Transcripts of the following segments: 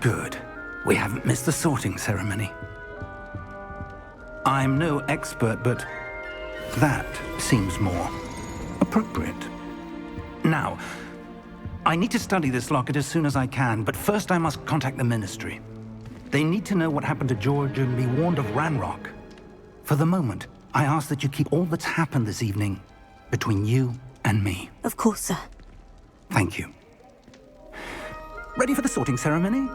Good. We haven't missed the sorting ceremony. I'm no expert, but that seems more appropriate. Now, I need to study this locket as soon as I can, but first I must contact the Ministry. They need to know what happened to George and be warned of Ranrock. For the moment, I ask that you keep all that's happened this evening between you and me. Of course, sir. Thank you. Ready for the sorting ceremony?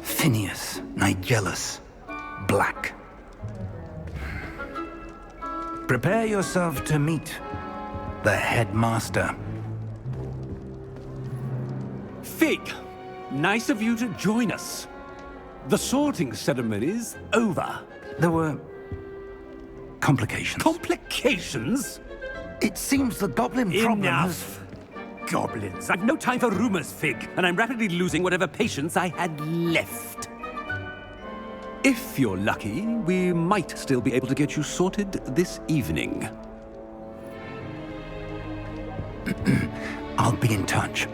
Phineas, Nigellus, Black. Prepare yourself to meet the headmaster. Fig, nice of you to join us. The sorting ceremony's over. There were complications. Complications? It seems the goblin problem has... Enough! Goblins. I've no time for rumors, Fig, and I'm rapidly losing whatever patience I had left. If you're lucky, we might still be able to get you sorted this evening. I'll be in touch.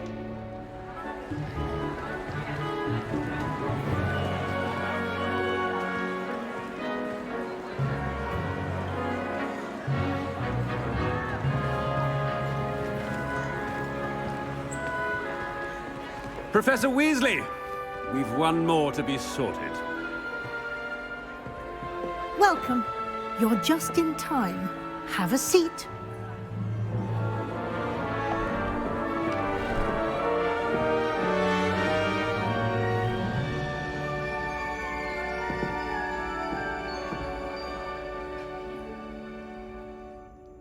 Professor Weasley, we've one more to be sorted. Welcome. You're just in time. Have a seat.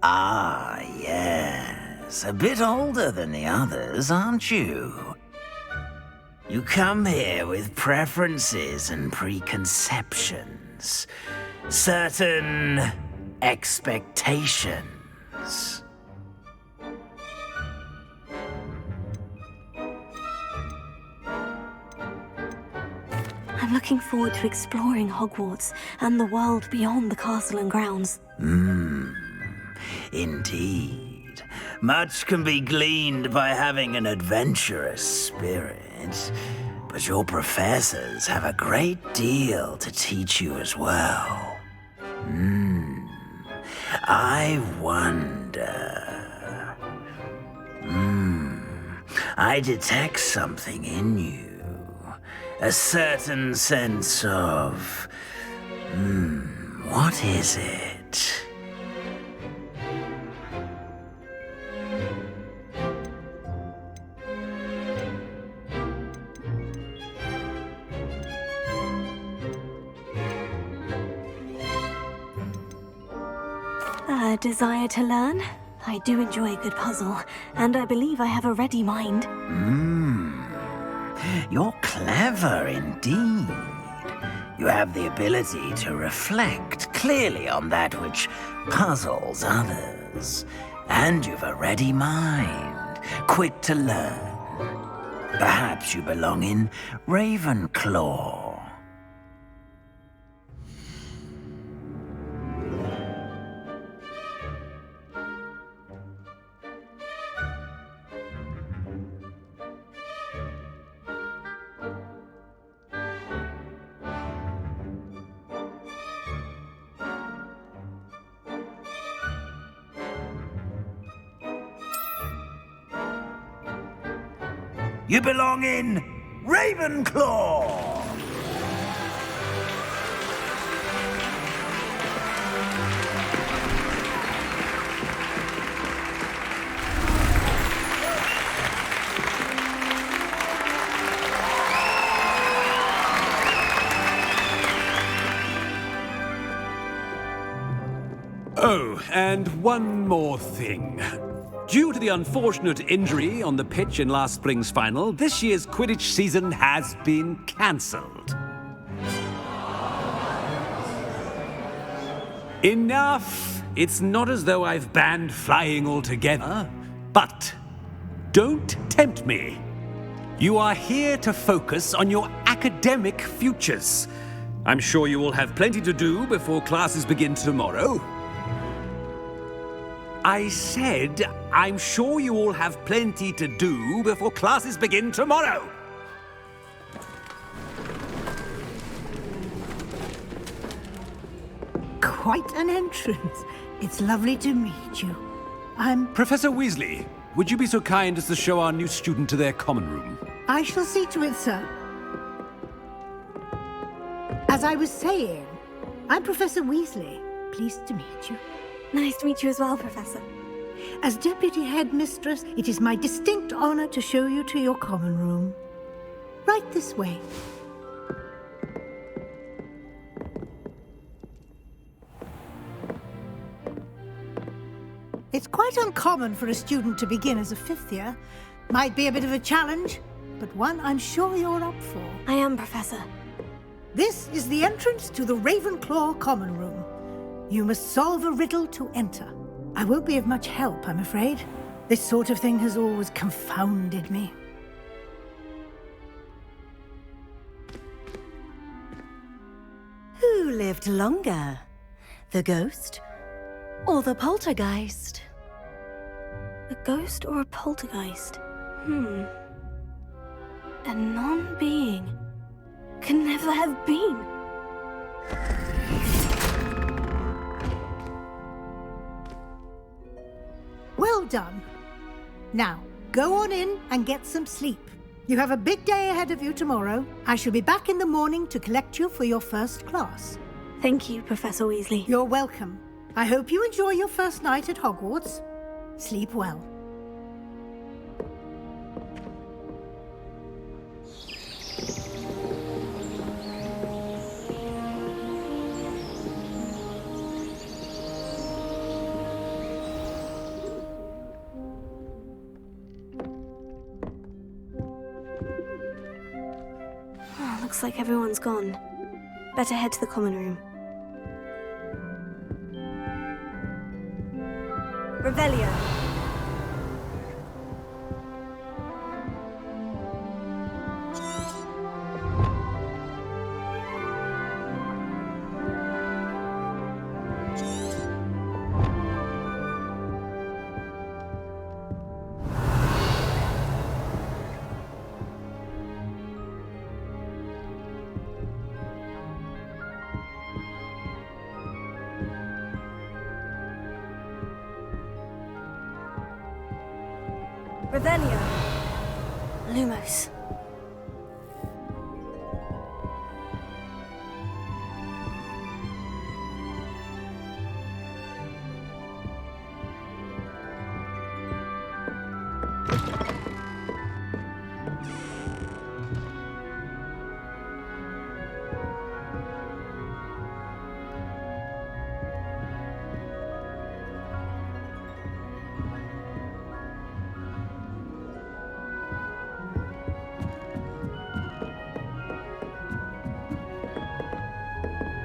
Ah, yes. A bit older than the others, aren't you? You come here with preferences and preconceptions. Certain expectations. I'm looking forward to exploring Hogwarts and the world beyond the castle and grounds. Indeed. Much can be gleaned by having an adventurous spirit. But your professors have a great deal to teach you as well. I wonder... I detect something in you. A certain sense of... what is it? A desire to learn? I do enjoy a good puzzle, and I believe I have a ready mind. You're clever indeed. You have the ability to reflect clearly on that which puzzles others. And you've a ready mind, quick to learn. Perhaps you belong in Ravenclaw. You belong in Ravenclaw! Oh, and one more thing. Due to the unfortunate injury on the pitch in last spring's final, this year's Quidditch season has been cancelled. Enough! It's not as though I've banned flying altogether. But don't tempt me. You are here to focus on your academic futures. I'm sure you will have plenty to do before classes begin tomorrow. I said, I'm sure you all have plenty to do before classes begin tomorrow. Quite an entrance. It's lovely to meet you. Professor Weasley, would you be so kind as to show our new student to their common room? I shall see to it, sir. As I was saying, I'm Professor Weasley. Pleased to meet you. Nice to meet you as well, Professor. As Deputy Headmistress, it is my distinct honor to show you to your common room. Right this way. It's quite uncommon for a student to begin as a fifth year. Might be a bit of a challenge, but one I'm sure you're up for. I am, Professor. This is the entrance to the Ravenclaw Common Room. You must solve a riddle to enter. I won't be of much help, I'm afraid. This sort of thing has always confounded me. Who lived longer? The ghost or the poltergeist? A ghost or a poltergeist? A non-being can never have been. Well done. Now, go on in and get some sleep. You have a big day ahead of you tomorrow. I shall be back in the morning to collect you for your first class. Thank you, Professor Weasley. You're welcome. I hope you enjoy your first night at Hogwarts. Sleep well. Looks like everyone's gone. Better head to the common room. Revelio. Revelio. Lumos.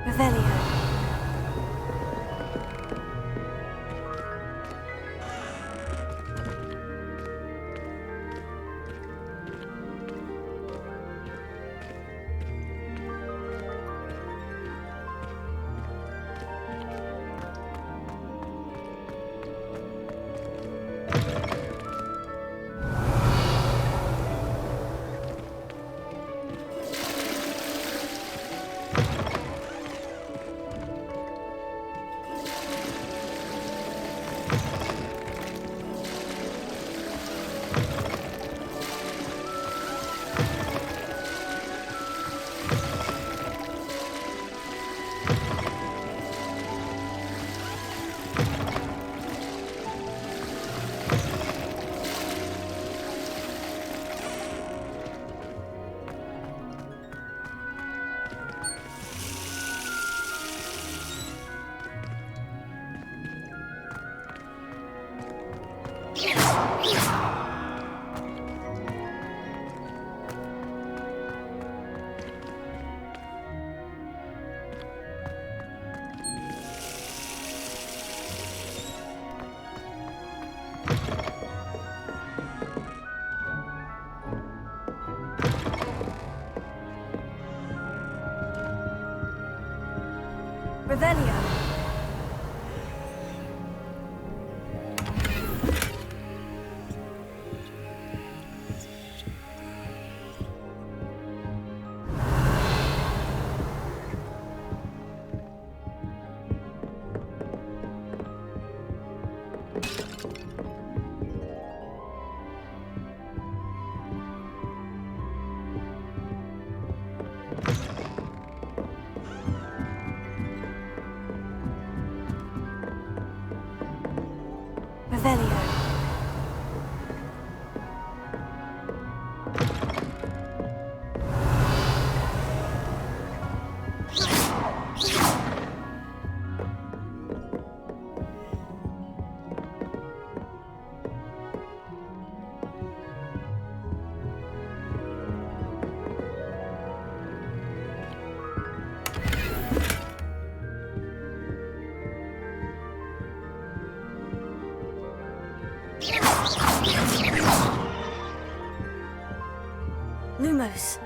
Revelio. Revelio. Revelio. Lumos.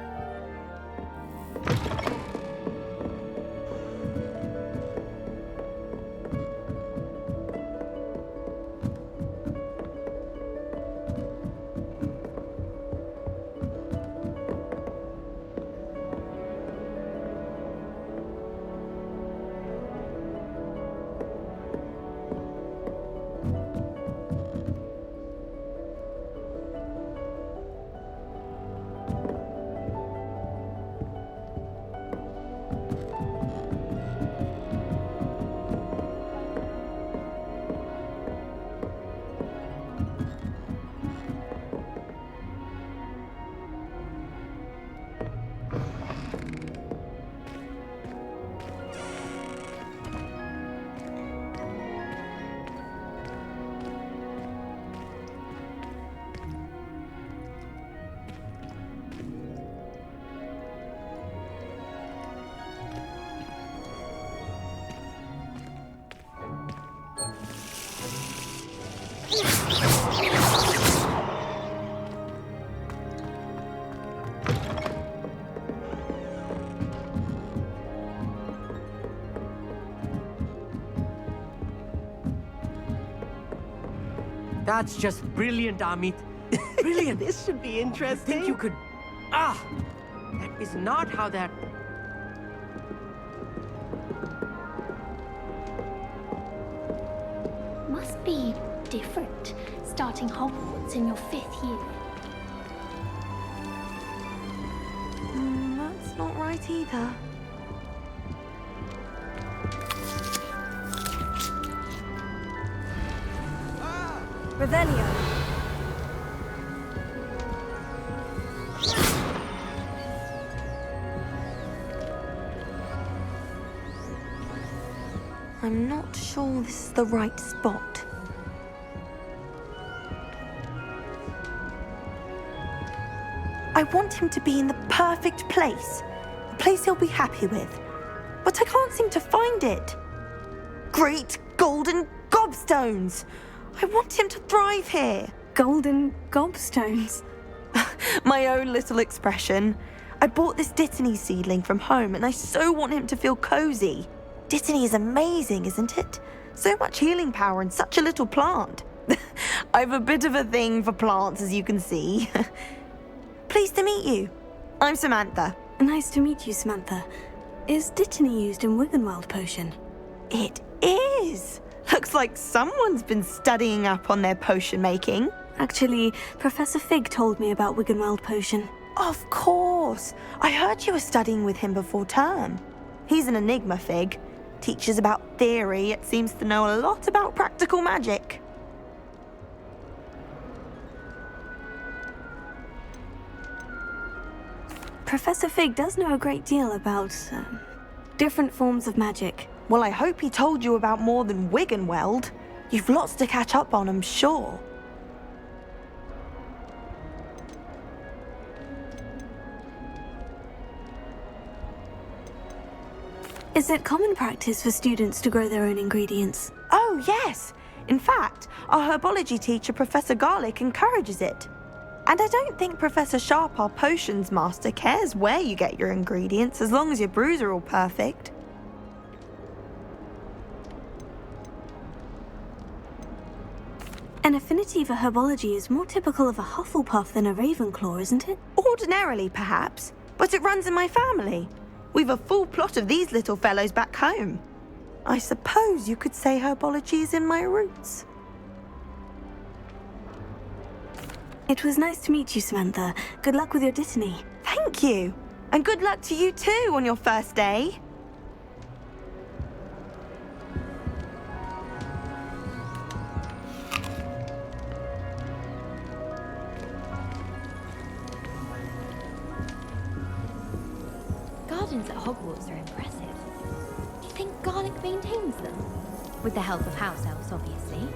That's just brilliant, Amit. Brilliant. This should be interesting. Think you could... Ah! That is not how that... Must be different, starting Hogwarts in your 5th year. That's not right either. Revelio. I'm not sure this is the right spot. I want him to be in the perfect place. A place he'll be happy with. But I can't seem to find it. Great golden gobstones! I want him to thrive here. Golden gobstones? My own little expression. I bought this Dittany seedling from home and I so want him to feel cozy. Dittany is amazing, isn't it? So much healing power in such a little plant. I've a bit of a thing for plants, as you can see. Pleased to meet you. I'm Samantha. Nice to meet you, Samantha. Is Dittany used in Wiggenweld potion? It is. Looks like someone's been studying up on their potion making. Actually, Professor Fig told me about Wiggenweld potion. Of course. I heard you were studying with him before term. He's an enigma, Fig. Teaches about theory, yet seems to know a lot about practical magic. Professor Fig does know a great deal about different forms of magic. Well, I hope he told you about more than Wiggenweld. You've lots to catch up on, I'm sure. Is it common practice for students to grow their own ingredients? Oh, yes. In fact, our herbology teacher, Professor Garlick, encourages it. And I don't think Professor Sharp, our potions master, cares where you get your ingredients as long as your brews are all perfect. An affinity for herbology is more typical of a Hufflepuff than a Ravenclaw, isn't it? Ordinarily, perhaps, but it runs in my family. We've a full plot of these little fellows back home. I suppose you could say herbology is in my roots. It was nice to meet you, Samantha. Good luck with your dittany. Thank you. And good luck to you too on your first day. Gardens at Hogwarts are impressive. Do you think Garlic maintains them? With the help of house elves, obviously.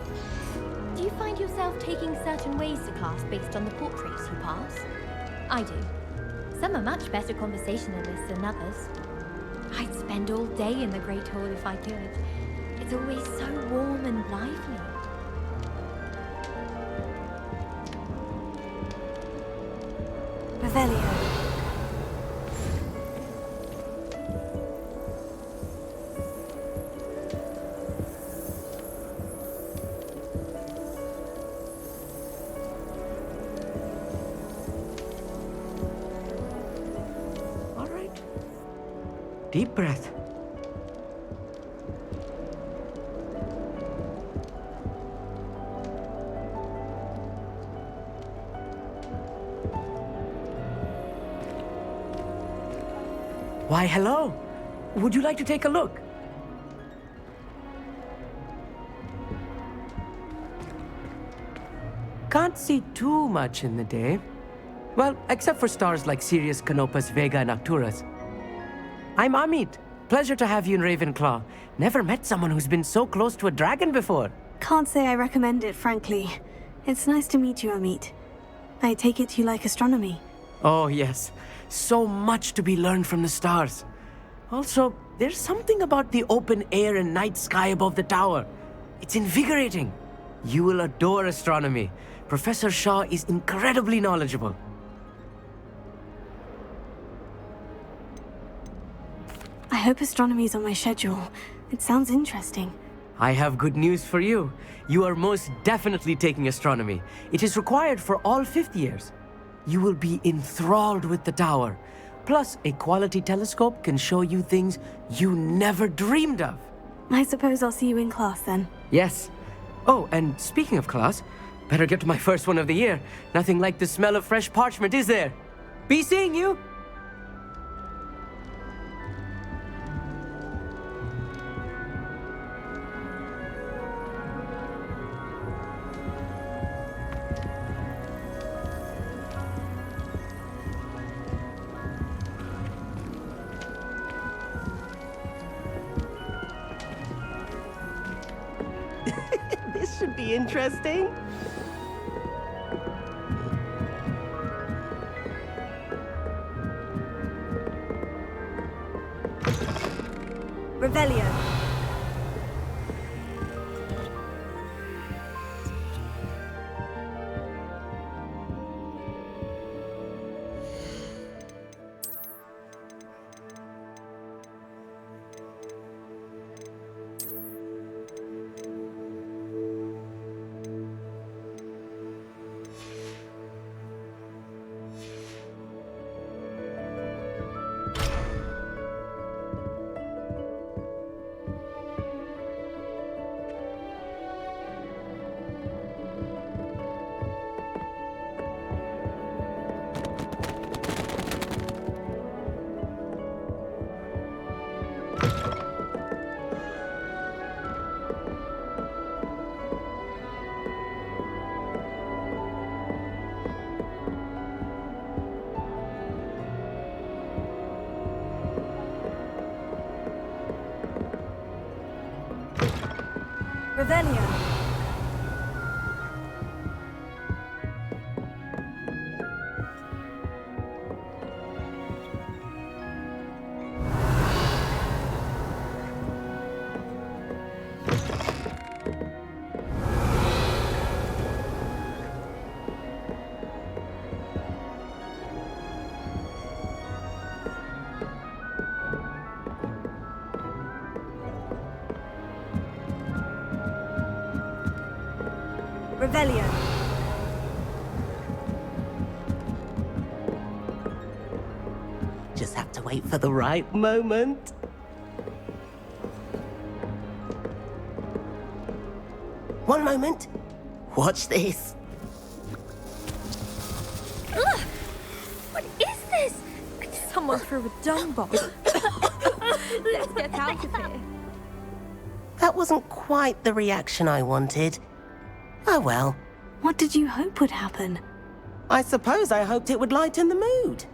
Do you find yourself taking certain ways to class based on the portraits you pass? I do. Some are much better conversationalists than others. I'd spend all day in the Great Hall if I could. It's always so warm and lively. Revelio. Deep breath. Why, hello. Would you like to take a look? Can't see too much in the day. Well, except for stars like Sirius, Canopus, Vega, and Arcturus. I'm Amit. Pleasure to have you in Ravenclaw. Never met someone who's been so close to a dragon before. Can't say I recommend it, frankly. It's nice to meet you, Amit. I take it you like astronomy. Oh, yes. So much to be learned from the stars. Also, there's something about the open air and night sky above the tower. It's invigorating. You will adore astronomy. Professor Shaw is incredibly knowledgeable. I hope astronomy's on my schedule. It sounds interesting. I have good news for you. You are most definitely taking astronomy. It is required for all 5th years. You will be enthralled with the tower. Plus, a quality telescope can show you things you never dreamed of. I suppose I'll see you in class then. Yes. Oh, and speaking of class, better get to my first one of the year. Nothing like the smell of fresh parchment, is there? Be seeing you! This should be interesting. Revelio. Revelio. Revelio. Just have to wait for the right moment. One moment. Watch this. Ugh! What is this? Someone threw a dung bomb. Let's get out of here. That wasn't quite the reaction I wanted. Oh well. What did you hope would happen? I suppose I hoped it would lighten the mood.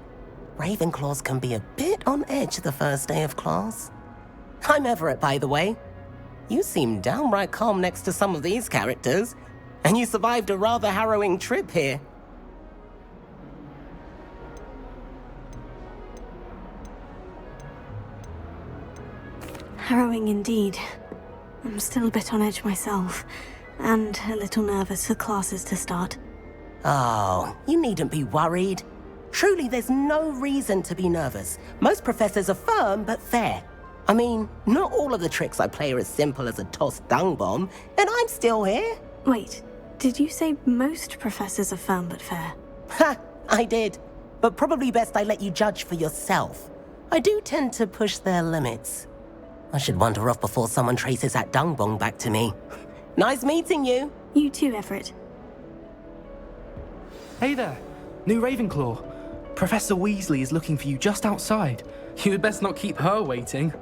Ravenclaws can be a bit on edge the first day of class. I'm Everett, by the way. You seem downright calm next to some of these characters, and you survived a rather harrowing trip here. Harrowing indeed. I'm still a bit on edge myself, and a little nervous for classes to start. Oh, you needn't be worried. Truly, there's no reason to be nervous. Most professors are firm but fair. I mean, not all of the tricks I play are as simple as a tossed dung bomb, and I'm still here. Wait, did you say most professors are firm but fair? Ha, I did. But probably best I let you judge for yourself. I do tend to push their limits. I should wander off before someone traces that dung bomb back to me. Nice meeting you. You too, Everett. Hey there, new Ravenclaw. Professor Weasley is looking for you just outside. You had best not keep her waiting.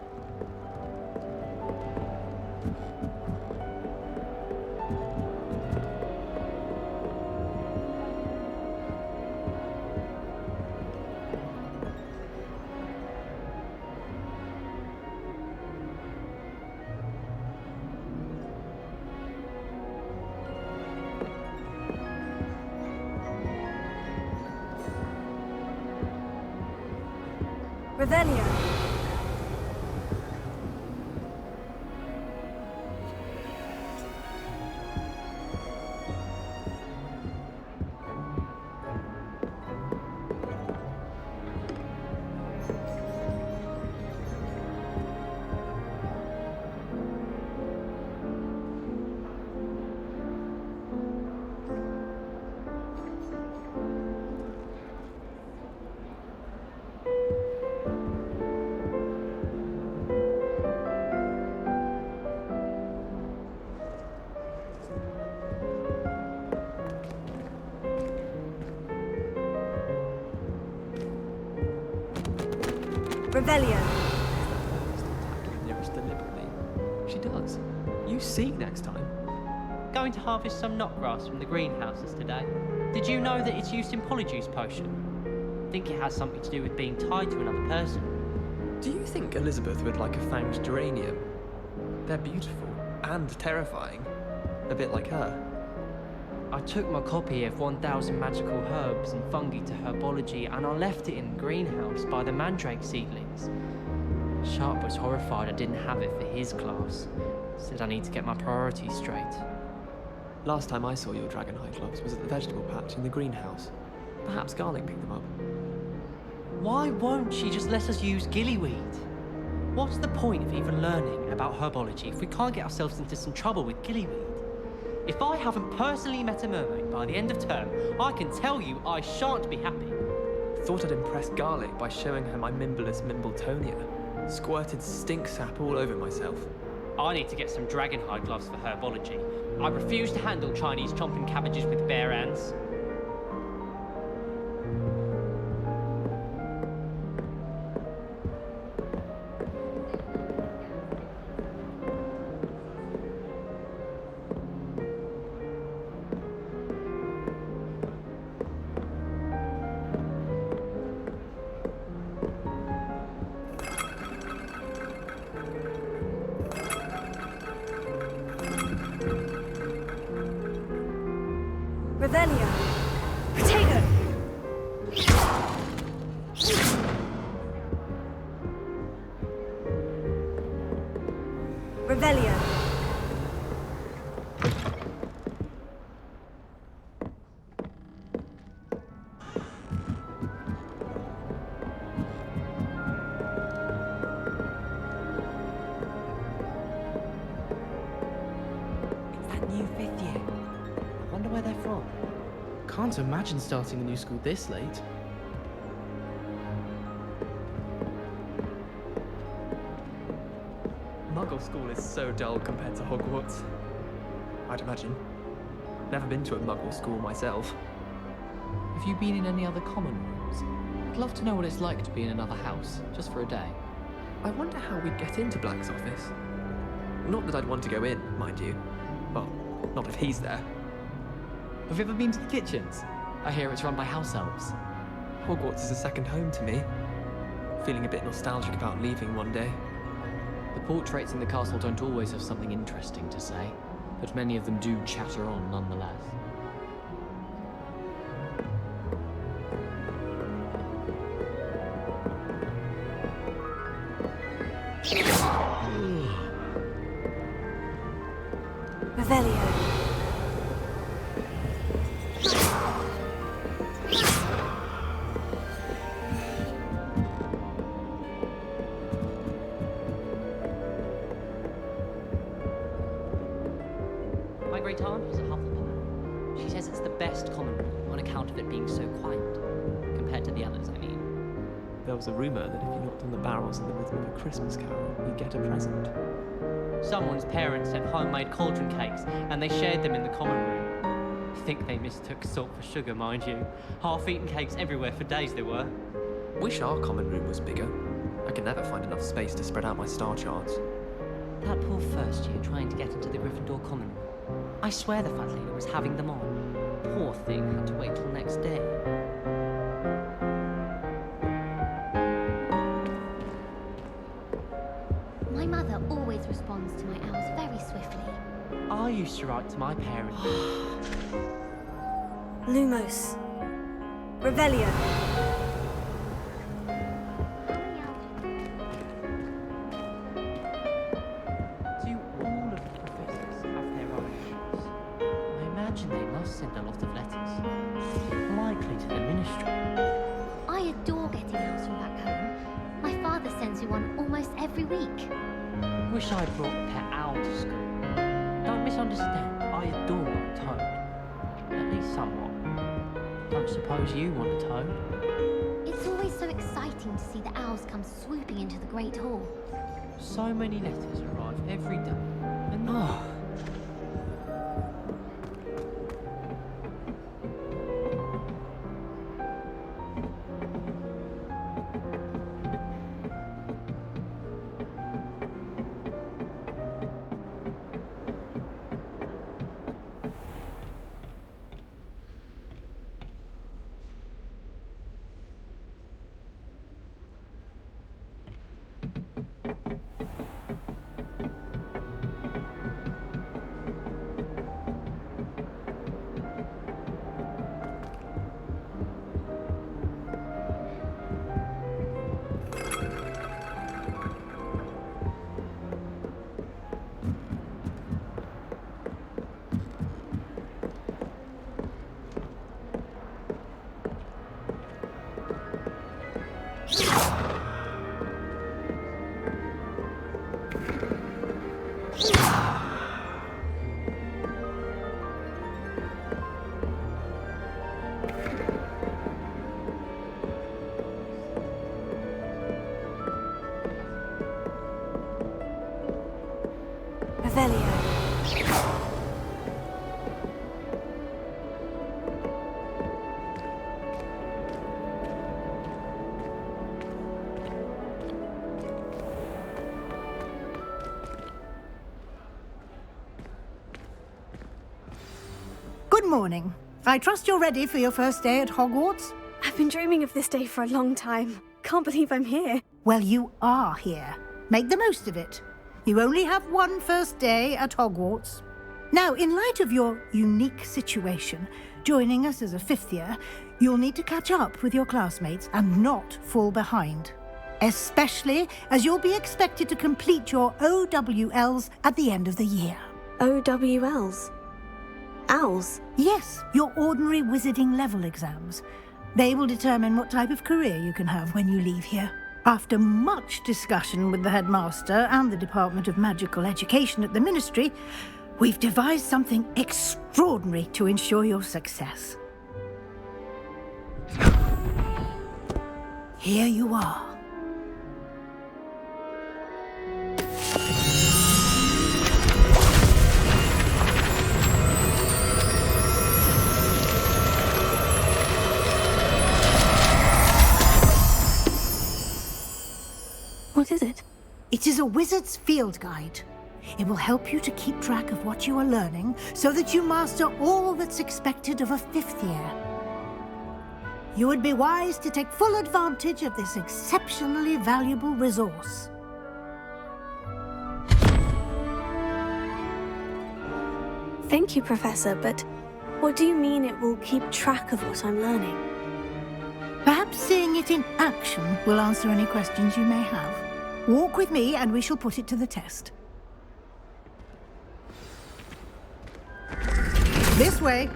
Revelio. Revelio. Nearest deliberately. She does. You seek next time. Going to harvest some knotgrass from the greenhouses today. Did you know that it's used in polyjuice potion? Think it has something to do with being tied to another person. Do you think Elizabeth would like a fanged geranium? They're beautiful and terrifying. A bit like her. I took my copy of 1000 Magical Herbs and Fungi to Herbology and I left it in the greenhouse by the mandrake seedlings. Sharp was horrified I didn't have it for his class. Said I need to get my priorities straight. Last time I saw your dragonhide gloves was at the vegetable patch in the greenhouse. Perhaps Garlic picked them up. Why won't she just let us use gillyweed? What's the point of even learning about herbology if we can't get ourselves into some trouble with gillyweed? If I haven't personally met a mermaid by the end of term, I can tell you I shan't be happy. Thought I'd impress Garlic by showing her my Mimbleless Mimbletonia. Squirted stink sap all over myself. I need to get some dragonhide gloves for herbology. I refuse to handle Chinese chomping cabbages with bare hands. Revelio. Potato. Revelio. It's that new 5th year. I Can't imagine starting a new school this late. Muggle school is so dull compared to Hogwarts. I'd imagine. Never been to a Muggle school myself. Have you been in any other common rooms? I'd love to know what it's like to be in another house, just for a day. I wonder how we'd get into Black's office. Not that I'd want to go in, mind you. Well, not if he's there. Have you ever been to the kitchens? I hear it's run by house elves. Hogwarts is a second home to me. Feeling a bit nostalgic about leaving one day. The portraits in the castle don't always have something interesting to say, but many of them do chatter on nonetheless. Revelio. My great aunt was a Hufflepuff. She says it's the best common room on account of it being so quiet, compared to the others, I mean. There was a rumour that if you knocked on the barrels in the rhythm of a Christmas carol, you'd get a present. Someone's parents had homemade cauldron cakes, and they shared them in the common room. I think they mistook salt for sugar, mind you. Half-eaten cakes everywhere for days there were. Wish our common room was bigger. I can never find enough space to spread out my star charts. That poor first year trying to get into the Gryffindor common room. I swear the fat lady was having them on. Poor thing had to wait till next day. My mother always responds to my owls very swiftly. I used to write to my parents. Lumos. Revelio. Do all of the professors have their own shops? I imagine they must send a lot of letters. Likely to the ministry. I adore getting owls from back home. My father sends me one almost every week. Wish I'd brought a pet owl to school. Don't misunderstand, I adore a toad. At least somewhat. Don't suppose you want a toad? It's always so exciting to see the owls come swooping into the Great Hall. So many letters arrive every day. And oh. Revelio. Good morning. I trust you're ready for your first day at Hogwarts? I've been dreaming of this day for a long time. Can't believe I'm here. Well, you are here. Make the most of it. You only have one first day at Hogwarts. Now, in light of your unique situation, joining us as a fifth year, you'll need to catch up with your classmates and not fall behind. Especially as you'll be expected to complete your OWLs at the end of the year. OWLs? Owls? Yes, your ordinary wizarding level exams. They will determine what type of career you can have when you leave here. After much discussion with the headmaster and the Department of Magical Education at the Ministry, we've devised something extraordinary to ensure your success. Here you are. What is it? It is a wizard's field guide. It will help you to keep track of what you are learning so that you master all that's expected of a 5th year. You would be wise to take full advantage of this exceptionally valuable resource. Thank you, Professor, but what do you mean it will keep track of what I'm learning? Perhaps seeing it in action will answer any questions you may have. Walk with me and we shall put it to the test. This way.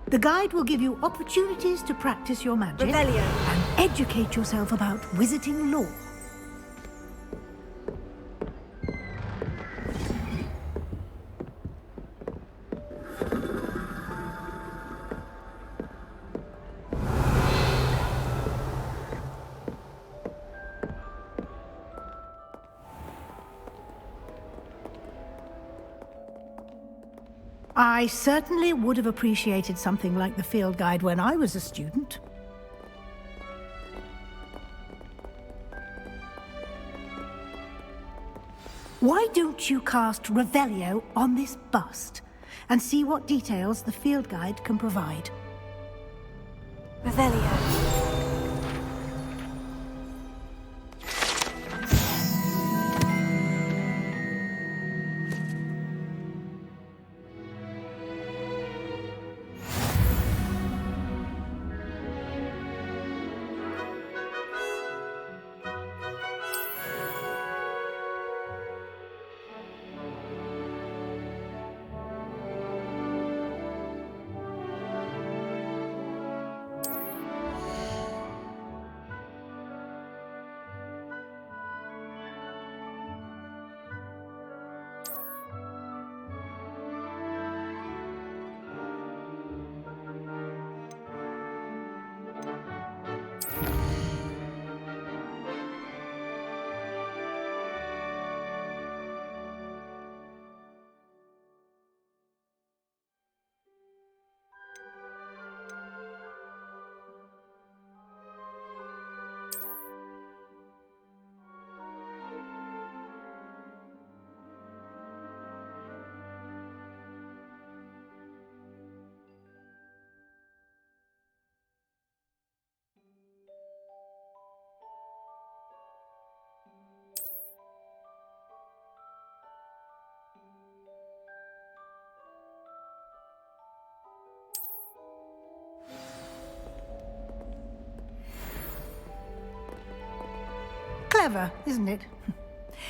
The guide will give you opportunities to practice your magic and educate yourself about wizarding lore. I certainly would have appreciated something like the field guide when I was a student. Why don't you cast Revelio on this bust and see what details the field guide can provide? Revelio. Clever, isn't it?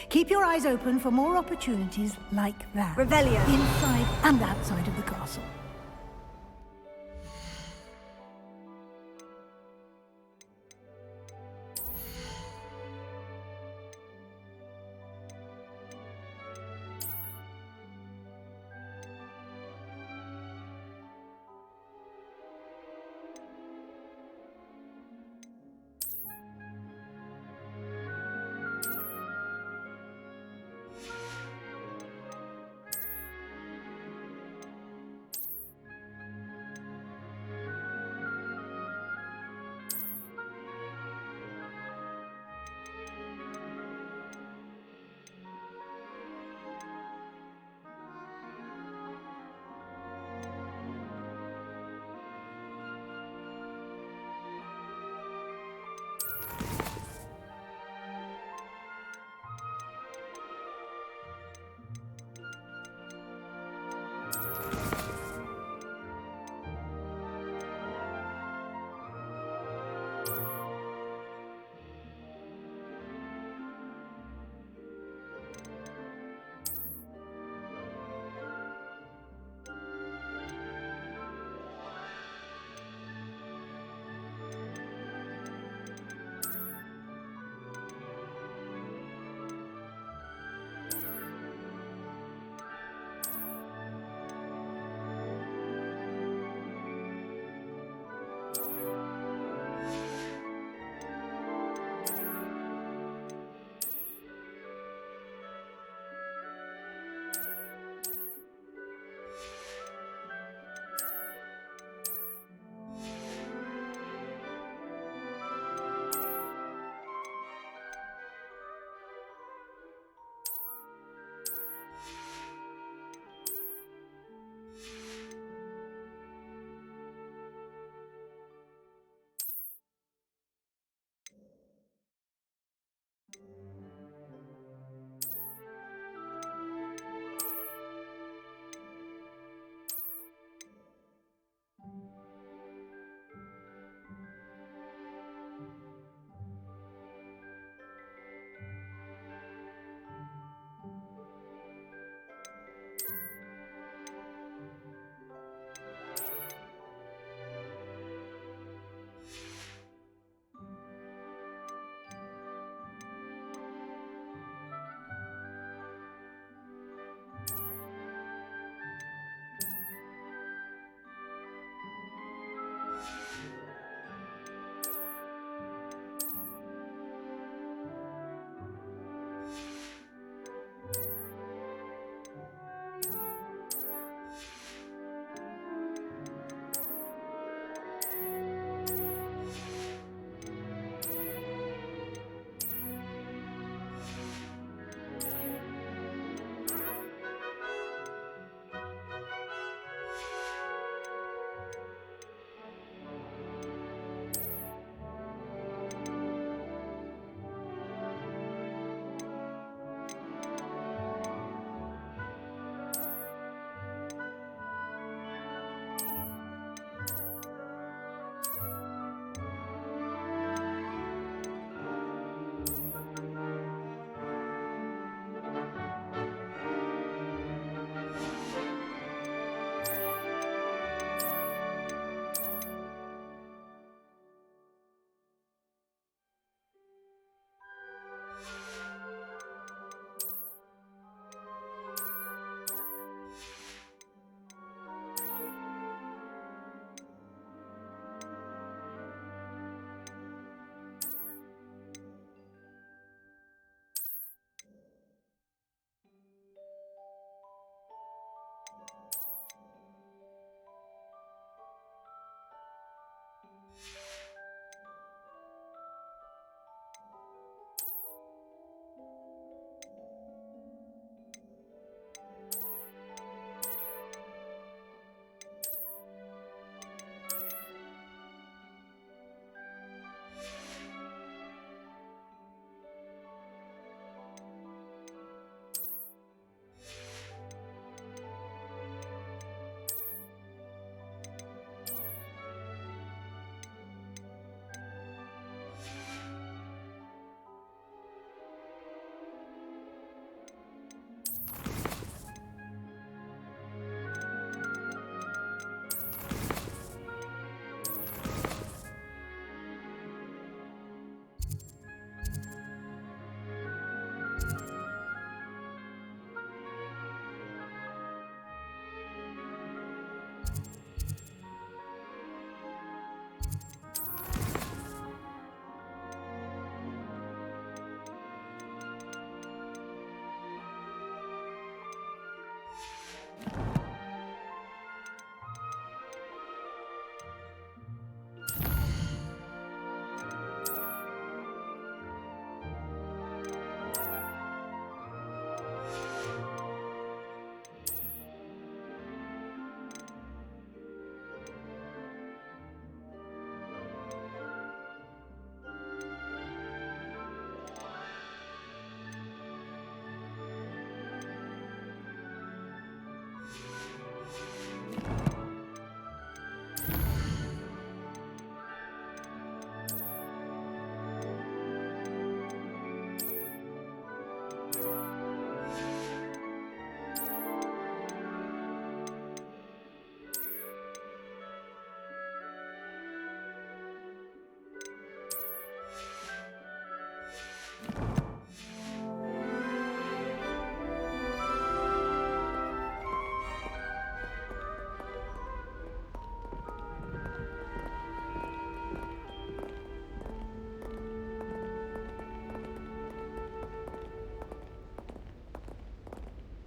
Keep your eyes open for more opportunities like that. Revelio. Inside and outside of the castle.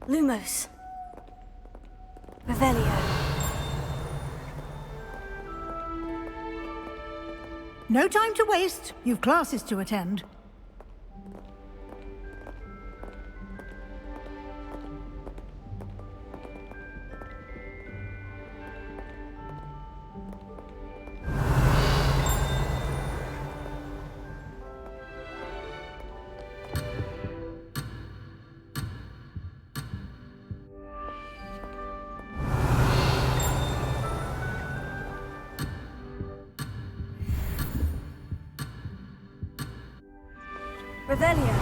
Lumos. Revelio. No time to waste. You've classes to attend. Revelio.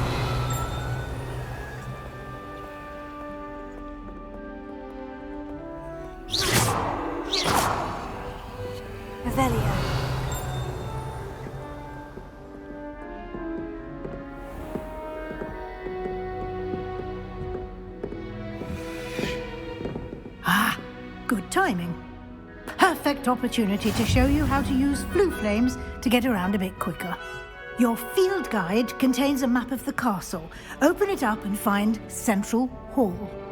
Revelio. Ah, good timing. Perfect opportunity to show you how to use flue flames to get around a bit quicker. Your field guide contains a map of the castle. Open it up and find Central Hall.